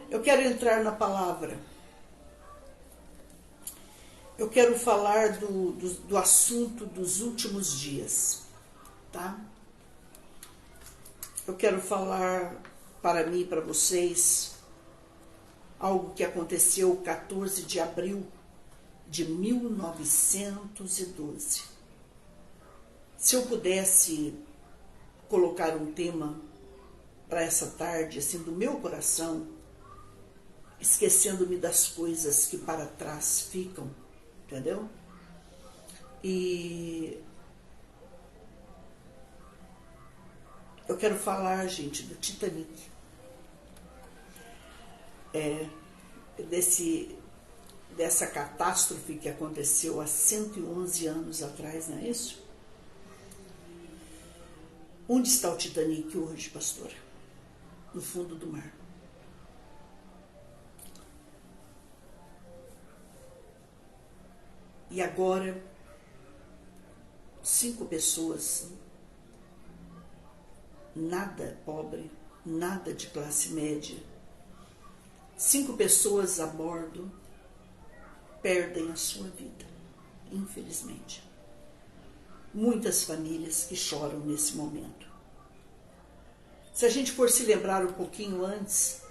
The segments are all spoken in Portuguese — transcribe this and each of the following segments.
Eu quero entrar na palavra. Eu quero falar do assunto dos últimos dias, tá? Eu quero falar para mim e para vocês algo que aconteceu 14 de abril de 1912. Se eu pudesse colocar um tema para essa tarde, assim, do meu coração, esquecendo-me das coisas que para trás ficam, entendeu? E eu quero falar, gente, do Titanic. Dessa catástrofe que aconteceu há 111 anos atrás, não é isso? Onde está o Titanic hoje, pastora? No fundo do mar. E agora, 5 pessoas, nada pobre, nada de classe média, 5 pessoas a bordo perdem a sua vida, infelizmente. Muitas famílias que choram nesse momento. Se a gente for se lembrar um pouquinho antes,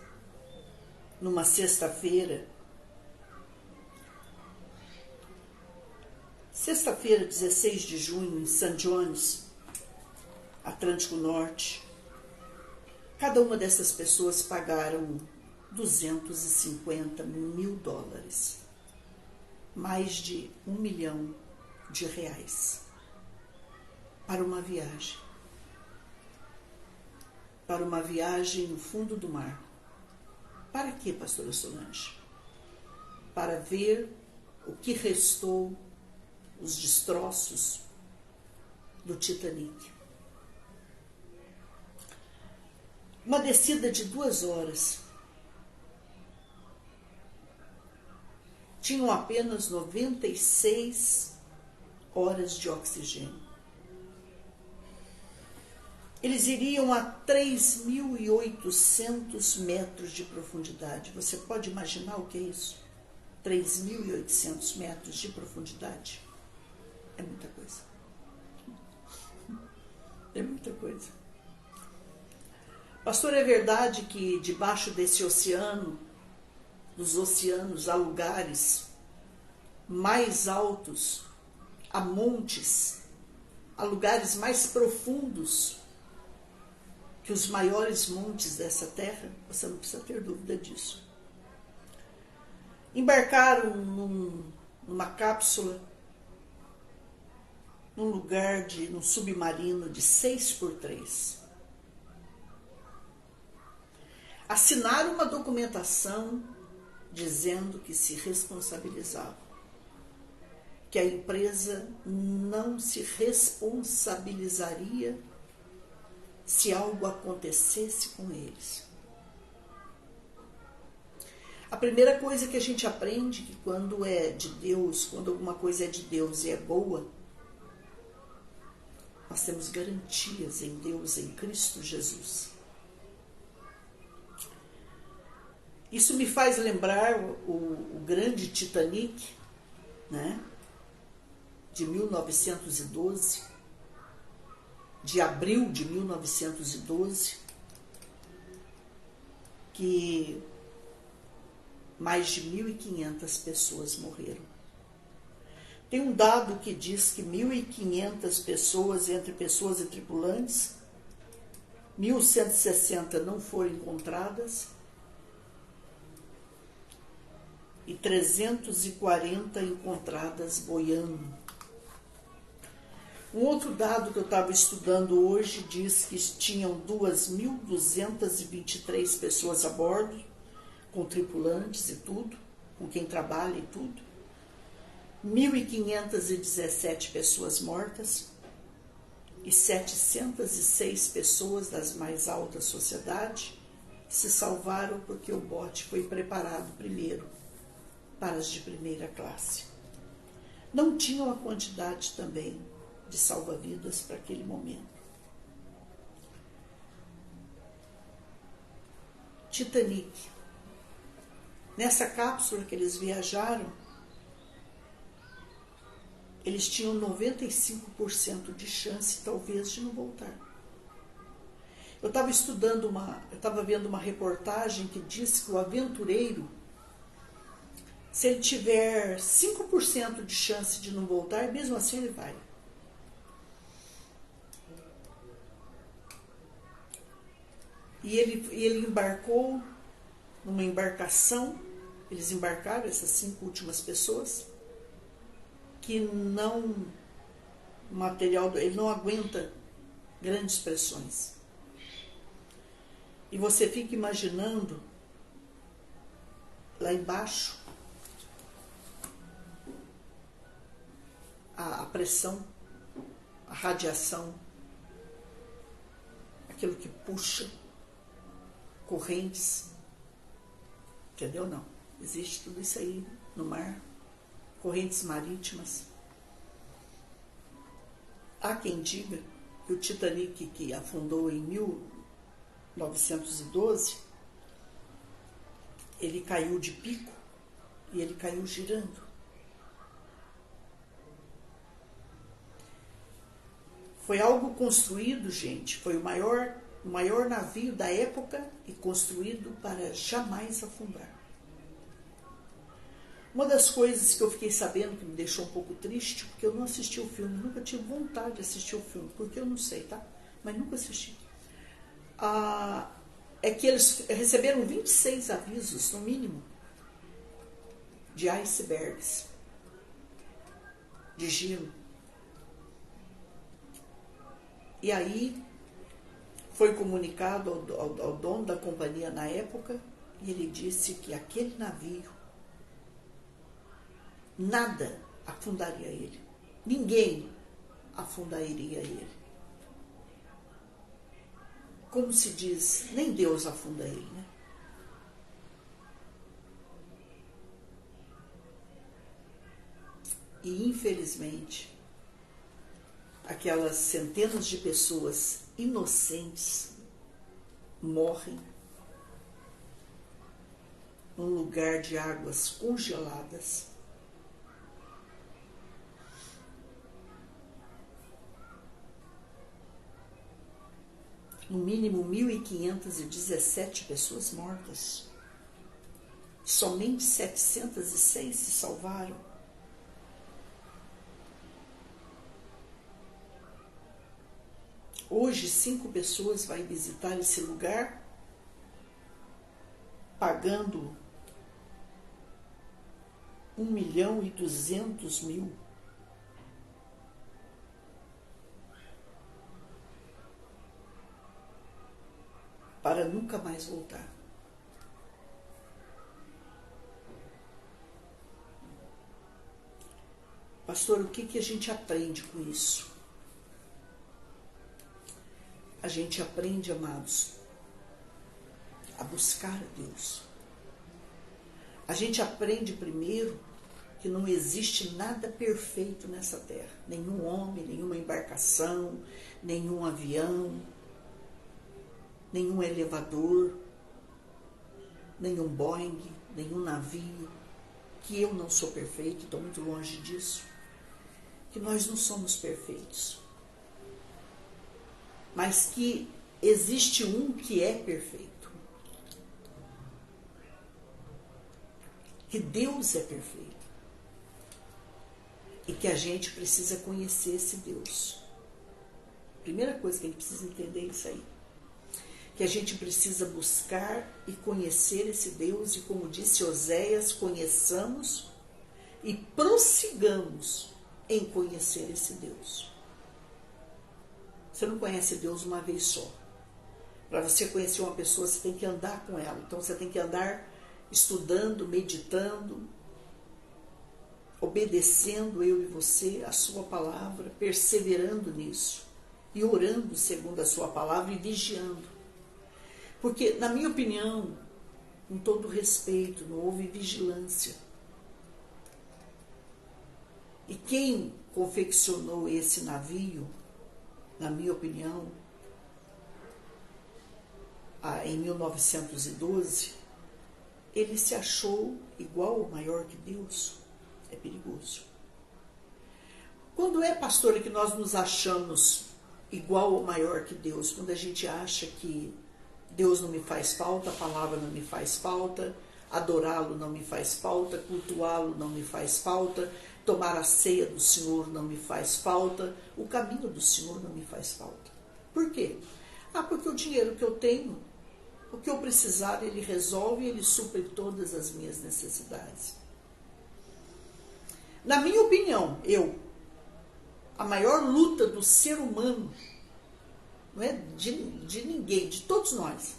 numa sexta-feira, 16 de junho, em St. John's, Atlântico Norte, cada uma dessas pessoas pagaram 250 mil dólares, mais de R$1 milhão para uma viagem. Para uma viagem no fundo do mar. Para quê, pastora Solange? Para ver o que restou, os destroços do Titanic. Uma descida de 2 horas. Tinham apenas 96 horas de oxigênio. Eles iriam a 3.800 metros de profundidade. Você pode imaginar o que é isso? 3.800 metros de profundidade. É muita coisa. É muita coisa. Pastor, é verdade que debaixo desse oceano, dos oceanos, há lugares mais altos, há montes, há lugares mais profundos que os maiores montes dessa terra? Você não precisa ter dúvida disso. Embarcaram numa cápsula, num submarino de 6x3. Assinaram uma documentação dizendo que se responsabilizavam, que a empresa não se responsabilizaria se algo acontecesse com eles. A primeira coisa que a gente aprende que quando é de Deus, quando alguma coisa é de Deus e é boa, nós temos garantias em Deus, em Cristo Jesus. Isso me faz lembrar o grande Titanic, né? De 1912, de abril de 1912, que mais de 1.500 pessoas morreram. Tem um dado que diz que 1.500 pessoas, entre pessoas e tripulantes, 1.160 não foram encontradas e 340 encontradas boiando. Um outro dado que eu estava estudando hoje diz que tinham 2.223 pessoas a bordo, com tripulantes e tudo, com quem trabalha e tudo. 1.517 pessoas mortas e 706 pessoas das mais altas sociedades se salvaram porque o bote foi preparado primeiro para as de primeira classe. Não tinham a quantidade também de salva-vidas para aquele momento. Titanic. Nessa cápsula que eles viajaram, eles tinham 95% de chance, talvez, de não voltar. Eu estava vendo uma reportagem que diz que o aventureiro, se ele tiver 5% de chance de não voltar, mesmo assim ele vai. E ele embarcou numa embarcação, eles embarcaram, essas 5 últimas pessoas, que não, o material, ele não aguenta grandes pressões. E você fica imaginando lá embaixo a pressão, a radiação, aquilo que puxa, correntes, entendeu? Não, existe tudo isso aí no mar, correntes marítimas. Há quem diga que o Titanic, que afundou em 1912, ele caiu de pico e ele caiu girando. Foi algo construído, gente, foi o maior navio da época e construído para jamais afundar. Uma das coisas que eu fiquei sabendo que me deixou um pouco triste, porque eu não assisti o filme, nunca tive vontade de assistir o filme, porque eu não sei, tá? Mas nunca assisti. É que eles receberam 26 avisos, no mínimo, de icebergs, de gelo. E aí foi comunicado ao dono da companhia na época, e ele disse que aquele navio, nada afundaria ele. Ninguém afundaria ele. Como se diz, nem Deus afunda ele, né? E infelizmente, aquelas centenas de pessoas inocentes morrem num lugar de águas congeladas. No mínimo 1.517 pessoas mortas. Somente 706 se salvaram. Hoje, 5 pessoas vão visitar esse lugar, pagando 1.200.000. Para nunca mais voltar. Pastor, o que a gente aprende com isso? A gente aprende, amados, a buscar a Deus. A gente aprende primeiro que não existe nada perfeito nessa terra. Nenhum homem, nenhuma embarcação, nenhum avião, nenhum elevador, nenhum Boeing, nenhum navio, que eu não sou perfeito, estou muito longe disso, que nós não somos perfeitos, mas que existe um que é perfeito, que Deus é perfeito, e que a gente precisa conhecer esse Deus. Primeira coisa que a gente precisa entender é isso aí. Que a gente precisa buscar e conhecer esse Deus, e como disse Oséias, conheçamos e prossigamos em conhecer esse Deus. Você não conhece Deus uma vez só. Para você conhecer uma pessoa, você tem que andar com ela. Então você tem que andar estudando, meditando, obedecendo, eu e você, a sua palavra, perseverando nisso e orando segundo a sua palavra e vigiando. Porque, na minha opinião, com todo respeito, não houve vigilância. E quem confeccionou esse navio, na minha opinião, em 1912, ele se achou igual ou maior que Deus, é perigoso. Quando é, pastora, que nós nos achamos igual ou maior que Deus? Quando a gente acha que Deus não me faz falta, a palavra não me faz falta, adorá-lo não me faz falta, cultuá-lo não me faz falta, tomar a ceia do Senhor não me faz falta, o caminho do Senhor não me faz falta. Por quê? Porque o dinheiro que eu tenho, o que eu precisar, ele resolve e ele supre todas as minhas necessidades. Na minha opinião, a maior luta do ser humano, não é de ninguém, de todos nós,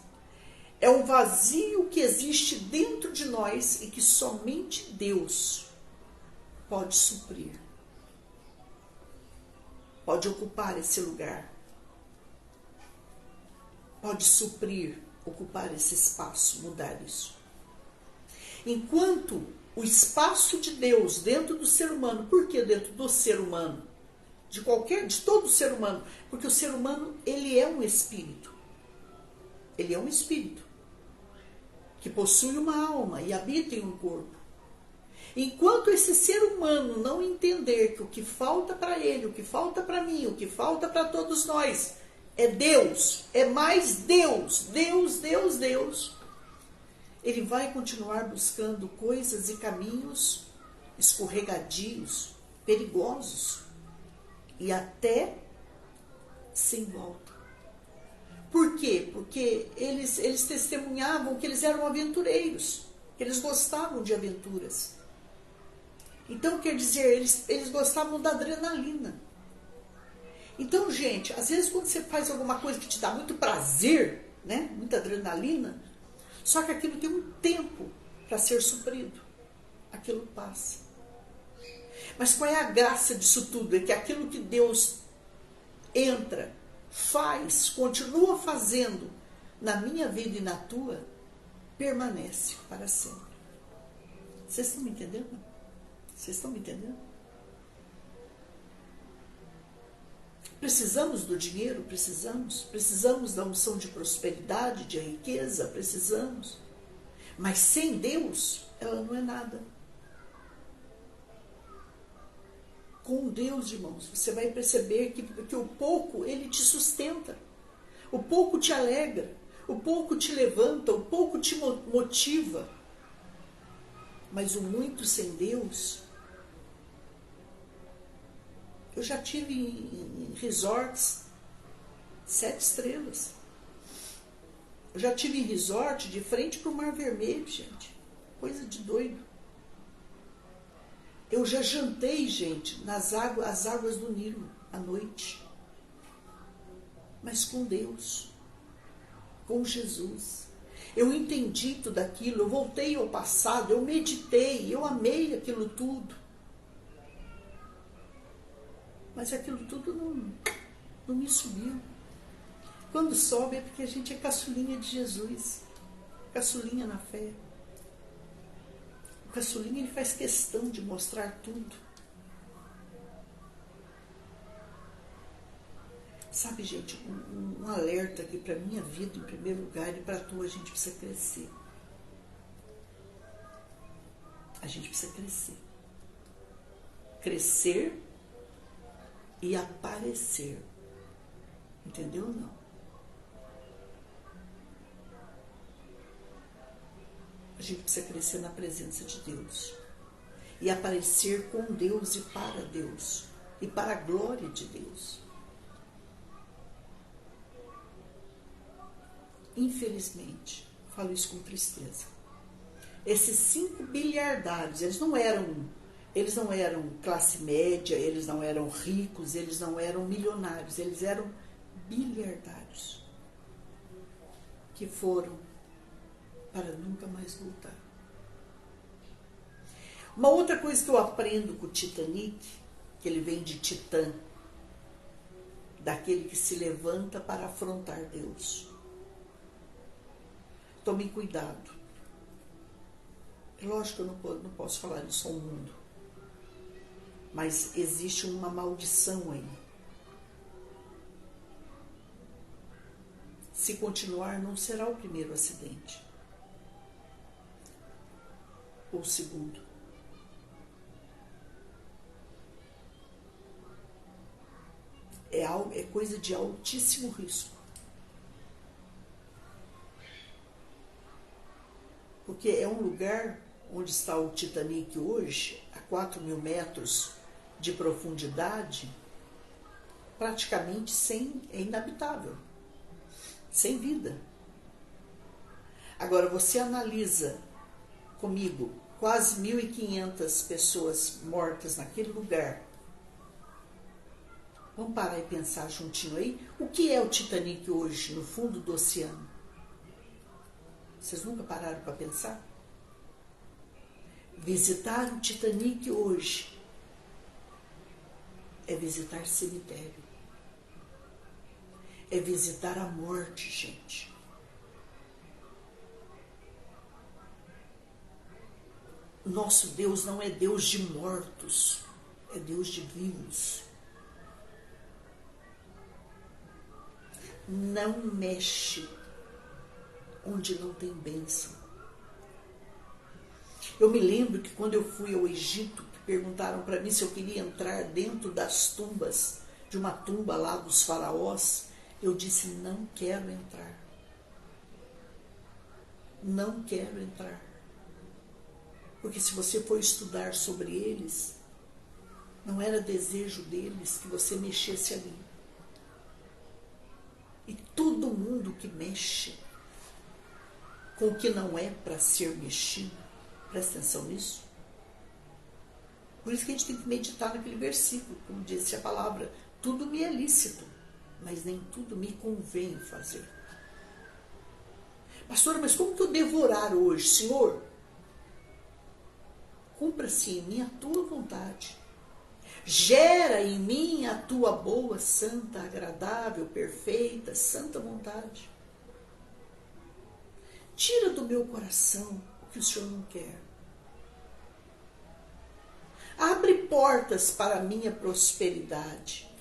é o vazio que existe dentro de nós e que somente Deus pode suprir, pode ocupar esse lugar, pode suprir, ocupar esse espaço, mudar isso. Enquanto o espaço de Deus dentro do ser humano, por que dentro do ser humano? De todo ser humano, porque o ser humano, ele é um espírito. Ele é um espírito que possui uma alma e habita em um corpo. Enquanto esse ser humano não entender que o que falta para ele, o que falta para mim, o que falta para todos nós é Deus, é mais Deus, Deus, ele vai continuar buscando coisas e caminhos escorregadios, perigosos e até sem volta. Por quê? Porque eles testemunhavam que eles eram aventureiros, que eles gostavam de aventuras. Então, quer dizer, eles gostavam da adrenalina. Então, gente, às vezes quando você faz alguma coisa que te dá muito prazer, né, muita adrenalina, só que aquilo tem um tempo para ser suprido. Aquilo passa. Mas qual é a graça disso tudo? É que aquilo que Deus entra, faz, continua fazendo na minha vida e na tua, permanece para sempre. Vocês estão me entendendo? Vocês estão me entendendo? Precisamos do dinheiro? Precisamos. Precisamos da unção de prosperidade, de riqueza? Precisamos. Mas sem Deus, ela não é nada. Com Deus, irmãos, você vai perceber que o pouco, ele te sustenta. O pouco te alegra. O pouco te levanta. O pouco te motiva. Mas o muito sem Deus... Eu já tive em resorts 7 estrelas. Eu já tive em resort de frente para o Mar Vermelho, gente. Coisa de doido. Eu já jantei, gente, as águas do Nilo à noite. Mas com Deus. Com Jesus. Eu entendi tudo aquilo. Eu voltei ao passado. Eu meditei. Eu amei aquilo tudo. Mas aquilo tudo não me subiu. Quando sobe é porque a gente é caçulinha de Jesus. Caçulinha na fé. O caçulinha, ele faz questão de mostrar tudo. Sabe, gente, um alerta aqui para a minha vida, em primeiro lugar, e para a tua, a gente precisa crescer. A gente precisa crescer. Crescer e aparecer. Entendeu ou não? A gente precisa crescer na presença de Deus. E aparecer com Deus e para Deus. E para a glória de Deus. Infelizmente, falo isso com tristeza. Esses 5 bilhardários, eles não eram classe média, eles não eram ricos, eles não eram milionários, eles eram bilhardários que foram para nunca mais voltar. Uma outra coisa que eu aprendo com o Titanic, que ele vem de Titã, daquele que se levanta para afrontar Deus. Tome cuidado. Lógico que eu não posso falar isso ao mundo. Mas existe uma maldição aí. Se continuar, não será o primeiro acidente. ou segundo. É coisa de altíssimo risco. Porque é um lugar onde está o Titanic hoje, a 4.000 metros de profundidade, praticamente é inabitável, sem vida. Agora, você analisa comigo quase 1.500 pessoas mortas naquele lugar. Vamos parar e pensar juntinho aí. O que é o Titanic hoje no fundo do oceano? Vocês nunca pararam para pensar? Visitar o Titanic hoje é visitar cemitério. É visitar a morte, gente. Nosso Deus não é Deus de mortos, é Deus de vivos. Não mexe onde não tem bênção. Eu me lembro que quando eu fui ao Egito, perguntaram para mim se eu queria entrar dentro das tumbas, de uma tumba lá dos faraós. Eu disse, não quero entrar. Não quero entrar. Porque se você for estudar sobre eles, não era desejo deles que você mexesse ali. E todo mundo que mexe com o que não é para ser mexido, presta atenção nisso. Por isso que a gente tem que meditar naquele versículo, como disse a palavra, tudo me é lícito, mas nem tudo me convém fazer. Pastora, mas como que eu devo orar hoje? Senhor, cumpra-se em mim a tua vontade. Gera em mim a tua boa, santa, agradável, perfeita, santa vontade. Tira do meu coração o que o Senhor não quer. Abre portas para a minha prosperidade.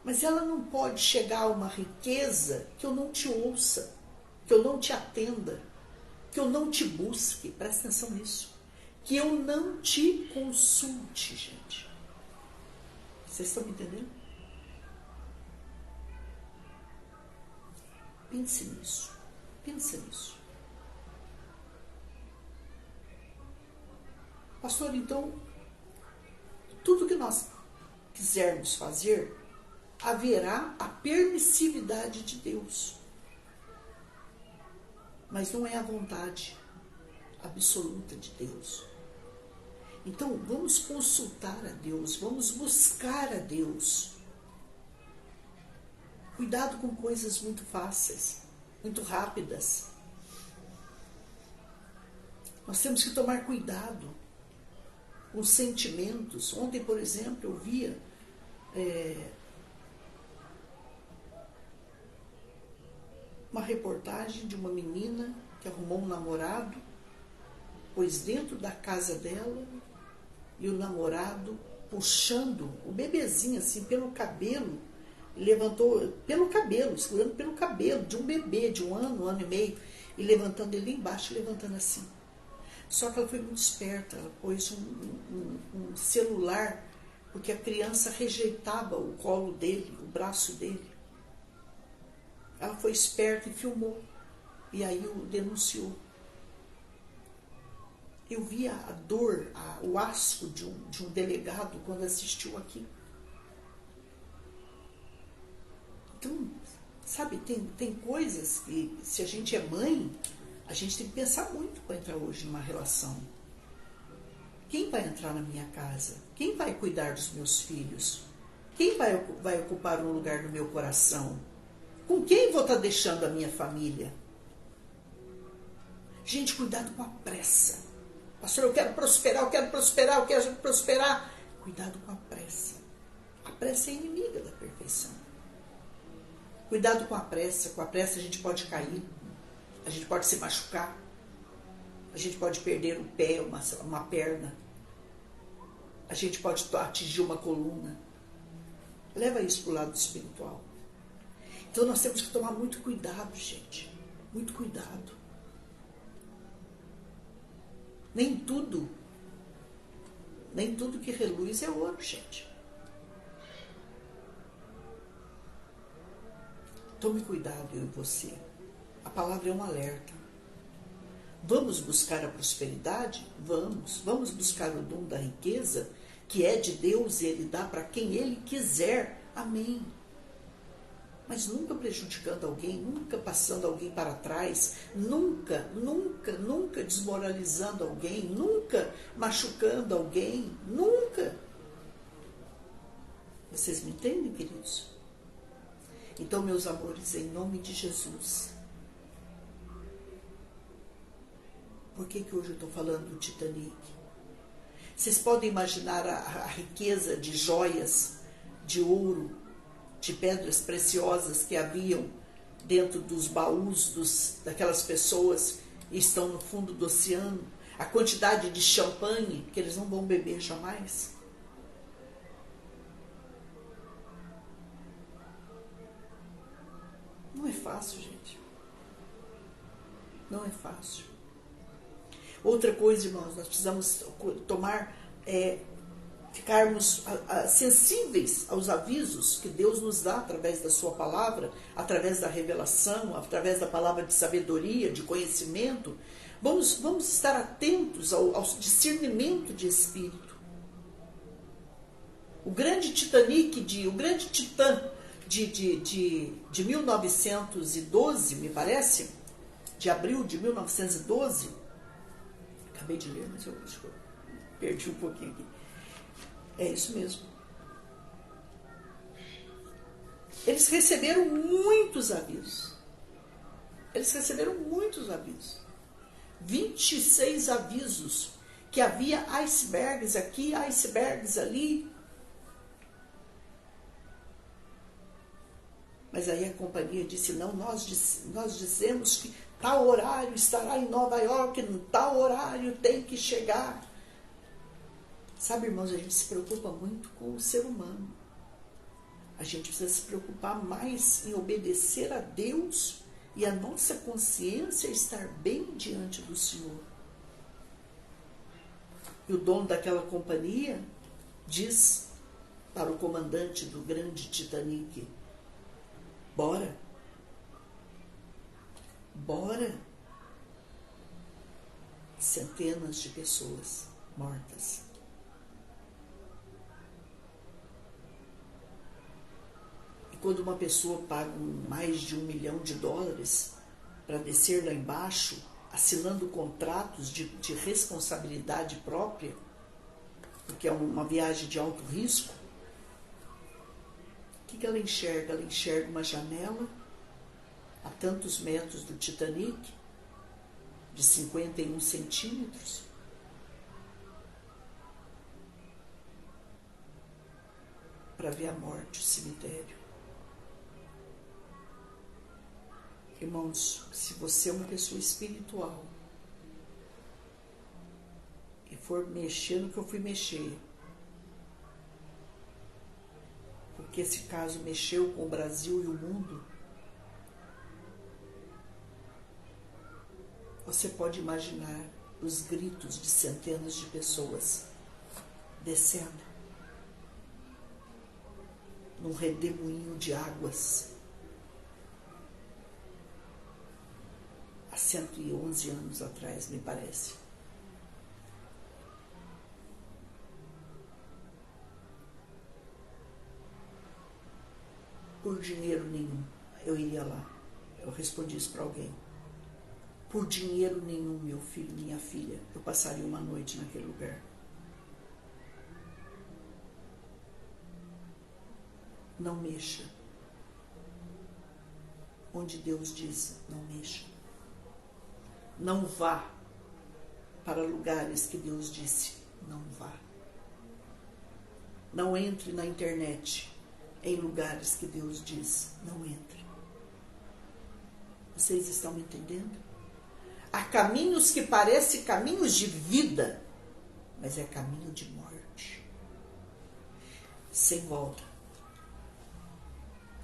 Mas ela não pode chegar a uma riqueza que eu não te ouça, que eu não te atenda, que eu não te busque. Presta atenção nisso. Que eu não te consulte, gente. Vocês estão me entendendo? Pense nisso. Pensa nisso. Pastor, então, tudo que nós quisermos fazer, haverá a permissividade de Deus. Mas não é a vontade absoluta de Deus. Então, vamos consultar a Deus, vamos buscar a Deus. Cuidado com coisas muito fáceis, muito rápidas. Nós temos que tomar cuidado com os sentimentos. Ontem, por exemplo, eu via uma reportagem de uma menina que arrumou um namorado, pôs dentro da casa dela e o namorado puxando o bebezinho assim pelo cabelo, levantou pelo cabelo, segurando pelo cabelo de um bebê de um ano e meio, e levantando ele lá embaixo, levantando assim. Só que ela foi muito esperta, ela pôs um celular, porque a criança rejeitava o colo dele, o braço dele. Ela foi esperta e filmou, e aí o denunciou. Eu via a dor, o asco de um delegado quando assistiu aquilo. Então, sabe, tem coisas que, se a gente é mãe, a gente tem que pensar muito para entrar hoje numa relação. Quem vai entrar na minha casa? Quem vai cuidar dos meus filhos? Quem vai ocupar um lugar no meu coração? Com quem vou estar deixando a minha família? Gente, cuidado com a pressa. Pastor, eu quero prosperar, eu quero prosperar, eu quero prosperar. Cuidado com a pressa. A pressa é inimiga da perfeição. Cuidado com a pressa a gente pode cair, a gente pode se machucar, a gente pode perder um pé, uma perna, a gente pode atingir uma coluna. Leva isso para o lado espiritual. Então nós temos que tomar muito cuidado, gente, muito cuidado. Nem tudo que reluz é ouro, gente. Tome cuidado, eu e você. A palavra é um alerta. Vamos buscar a prosperidade? Vamos. Vamos buscar o dom da riqueza, que é de Deus e Ele dá para quem Ele quiser. Amém. Mas nunca prejudicando alguém, nunca passando alguém para trás, nunca desmoralizando alguém, nunca machucando alguém, nunca. Vocês me entendem, queridos? Então, meus amores, em nome de Jesus, por que hoje eu estou falando do Titanic? Vocês podem imaginar a riqueza de joias, de ouro, de pedras preciosas que haviam dentro dos baús daquelas pessoas que estão no fundo do oceano, a quantidade de champanhe que eles não vão beber jamais. Não é fácil, gente. Não é fácil. Outra coisa, irmãos, nós precisamos ficarmos sensíveis aos avisos que Deus nos dá através da sua palavra, através da revelação, através da palavra de sabedoria, de conhecimento. Vamos estar atentos ao discernimento de espírito. O grande titã de 1912, me parece, de abril de 1912, acabei de ler, mas eu acho que eu perdi um pouquinho aqui. É isso mesmo. Eles receberam muitos avisos. 26 avisos. Que havia icebergs aqui, icebergs ali. Mas aí a companhia disse, não, nós dizemos que tal horário estará em Nova York, em tal horário tem que chegar. Sabe, irmãos, a gente se preocupa muito com o ser humano. A gente precisa se preocupar mais em obedecer a Deus e a nossa consciência estar bem diante do Senhor. E o dono daquela companhia diz para o comandante do grande Titanic, bora. Centenas de pessoas mortas. E quando uma pessoa paga mais de $1 milhão para descer lá embaixo, assinando contratos de responsabilidade própria, porque é uma viagem de alto risco, o que ela enxerga? Ela enxerga uma janela a tantos metros do Titanic, de 51 centímetros, para ver a morte, o cemitério. Irmãos, se você é uma pessoa espiritual e for mexer no que eu fui mexer, porque esse caso mexeu com o Brasil e o mundo, você pode imaginar os gritos de centenas de pessoas descendo num redemoinho de águas há 111 anos atrás, me parece. Por dinheiro nenhum, eu iria lá. Eu respondi isso para alguém. Por dinheiro nenhum, meu filho, minha filha, eu passaria uma noite naquele lugar. Não mexa. Onde Deus diz, não mexa. Não vá para lugares que Deus disse, não vá. Não entre na internet em lugares que Deus diz, não entre. Vocês estão me entendendo? Há caminhos que parecem caminhos de vida, mas é caminho de morte. Sem volta.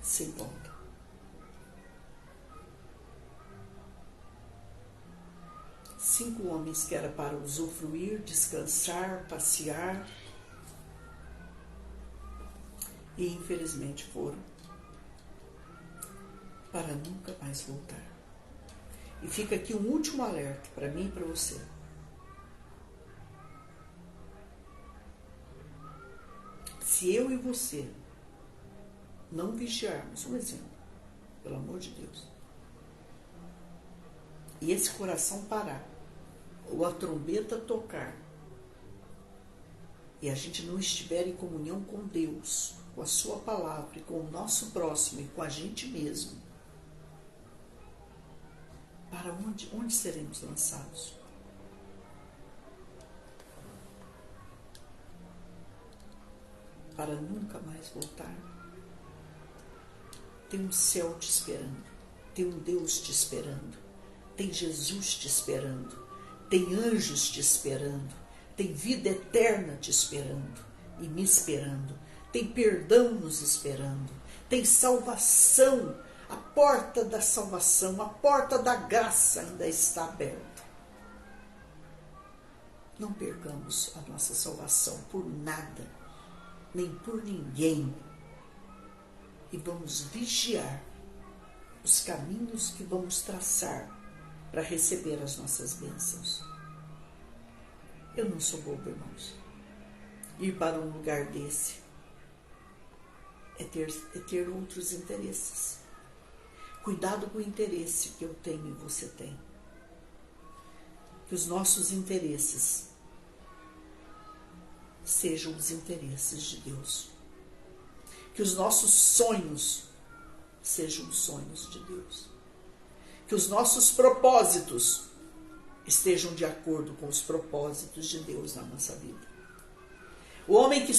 Sem volta. 5 homens que era para usufruir, descansar, passear, e infelizmente foram para nunca mais voltar. E fica aqui um último alerta para mim e para você. Se eu e você não vigiarmos, um exemplo, pelo amor de Deus, e esse coração parar, ou a trombeta tocar, e a gente não estiver em comunhão com Deus, com a sua palavra, e com o nosso próximo, e com a gente mesmo, para onde seremos lançados? Para nunca mais voltar? Tem um céu te esperando, tem um Deus te esperando, tem Jesus te esperando, tem anjos te esperando, tem vida eterna te esperando e me esperando, tem perdão nos esperando, tem salvação, a porta da salvação, a porta da graça ainda está aberta. Não percamos a nossa salvação por nada, nem por ninguém. E vamos vigiar os caminhos que vamos traçar para receber as nossas bênçãos. Eu não sou bobo, irmãos. Ir para um lugar desse é ter outros interesses. Cuidado com o interesse que eu tenho e você tem. Que os nossos interesses sejam os interesses de Deus. Que os nossos sonhos sejam os sonhos de Deus. Que os nossos propósitos estejam de acordo com os propósitos de Deus na nossa vida. O homem que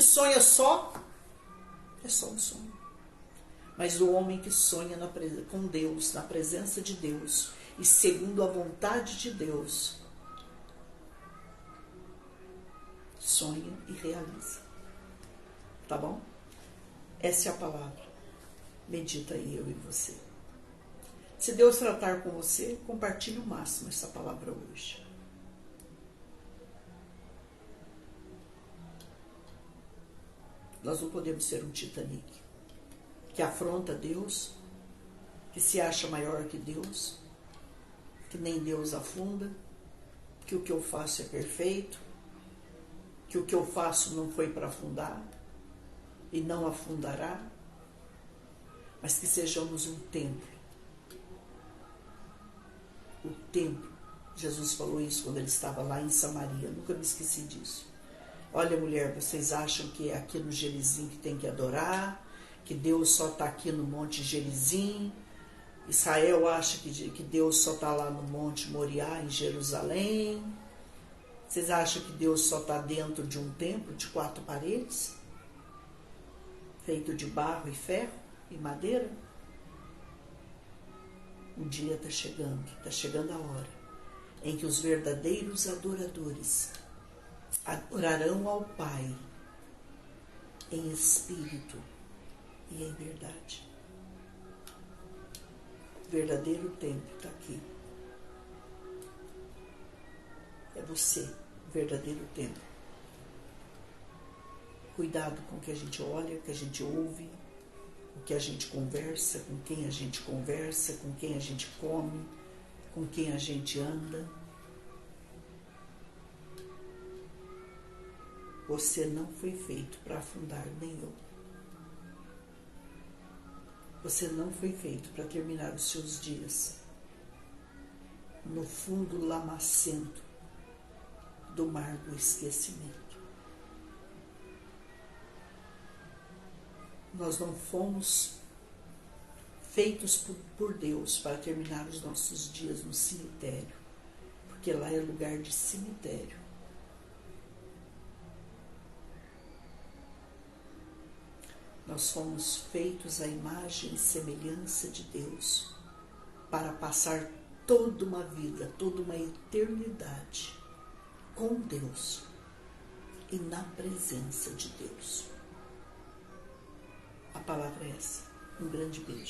sonha só, é só um sonho. Mas o homem que sonha com Deus, na presença de Deus, e segundo a vontade de Deus, sonha e realiza. Tá bom? Essa é a palavra. Medita aí, eu e você. Se Deus tratar com você, compartilhe o máximo essa palavra hoje. Nós não podemos ser um Titanic que afronta Deus, que se acha maior que Deus, que nem Deus afunda, que o que eu faço é perfeito, que o que eu faço não foi para afundar e não afundará, mas que sejamos um templo. O templo. Jesus falou isso quando ele estava lá em Samaria. Nunca me esqueci disso. Olha, mulher, vocês acham que é aqui no Gerizim que tem que adorar, que Deus só está aqui no Monte Gerizim? Israel acha que Deus só está lá no Monte Moriá, em Jerusalém? Vocês acham que Deus só está dentro de um templo de 4 paredes? Feito de barro e ferro e madeira? Um dia está chegando a hora em que os verdadeiros adoradores adorarão ao Pai em espírito e em verdade. O verdadeiro templo está aqui. É você, o verdadeiro templo. Cuidado com o que a gente olha, o que a gente ouve, o que a gente conversa, com quem a gente conversa, com quem a gente come, com quem a gente anda. Você não foi feito para afundar, nem eu. Você não foi feito para terminar os seus dias no fundo lamacento do mar do esquecimento. Nós não fomos feitos por Deus para terminar os nossos dias no cemitério, porque lá é lugar de cemitério. Nós fomos feitos à imagem e semelhança de Deus para passar toda uma vida, toda uma eternidade com Deus e na presença de Deus. A palavra é essa. Um grande beijo.